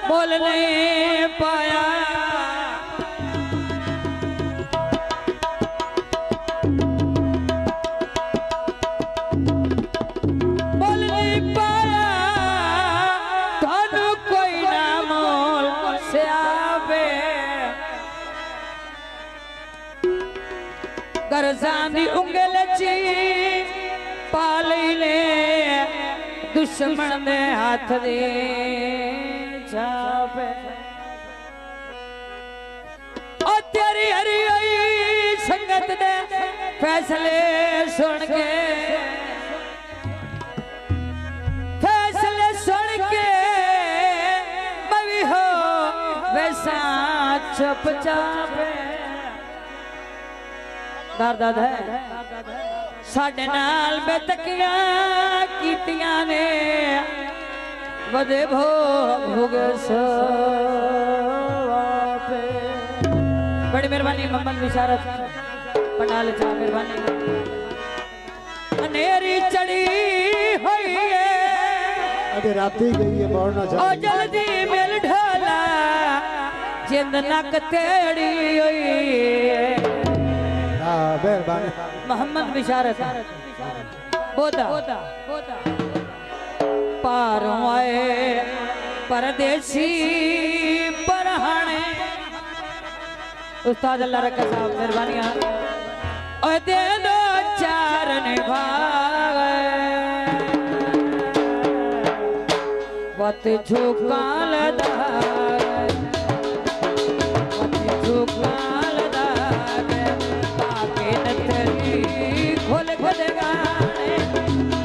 बोल नहीं पाया थानू कोई ना मोल से आवे गरजानी उंगल ची पाली ने दुश्मन ने हाथ दे छापे और तेरी हरी आई संगत ने फैसले सुन के मवी हो वैसा चुप चापे दर्द है साडे नाल बेतकियां कीतियां ने वदे भोग पे बड़ी मेहरबानी मोहम्मद बिशारत पंडाल चा मेहरबानी अनेरी चढ़ी हुई है अभी राती गई है बोलना चाहिए ओ जल्दी मिल ढोला जिंद नक तेड़ी हुई है मेहरबानी मोहम्मद बिशारत बोदा पारों आए परदेसी परहाने उस्ताद अल्लाह रखा साहब मेहरबानियां और दे दो चार निभावे वत झुकाल खोल खोल गाने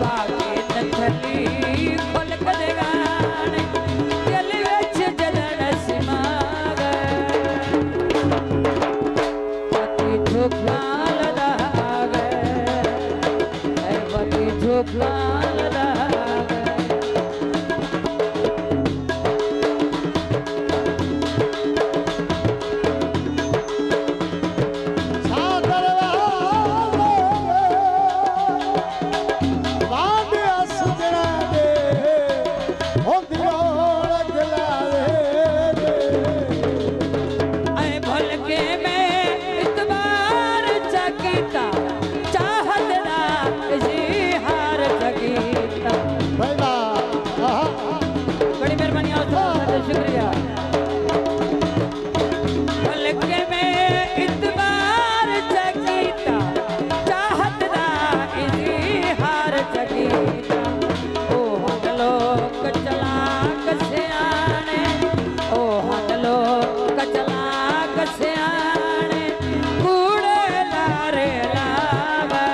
बागे नथली खोल खोल गाने दिल विच जलन सिमाग वती झुकाल दाग है वती झुकाल दाग शुक्रिया बल्कि मैं इतबार जगीता चाहत दा इजहार जगीता ओ हन लोग चला कसियाने ओ हन लोग चला कसियाने कूड़े लारे लावे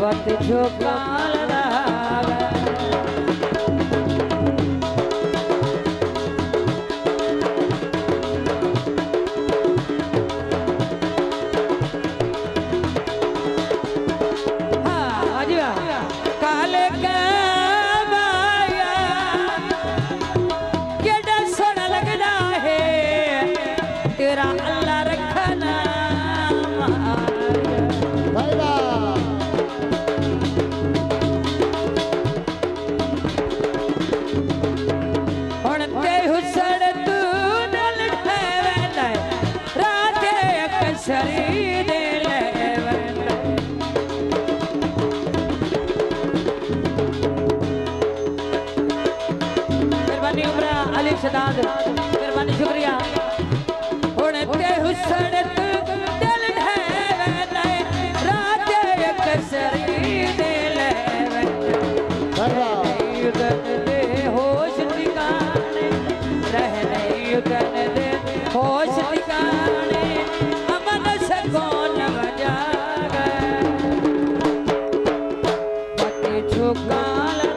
वत झुकाल दाग काले गाया केड़ा सोना लगदा है तेरा अल्लाह रखना मेहरबानी उमरा अली शदाद मेहरबानी शुक्रिया हुण ते हुसड़ दिल ढेवे रात एक सरी दे ले दे होश ठिकाने रह नहीं उगन दे होश ठिकाने अमन सकून बजा गए वती झुकाल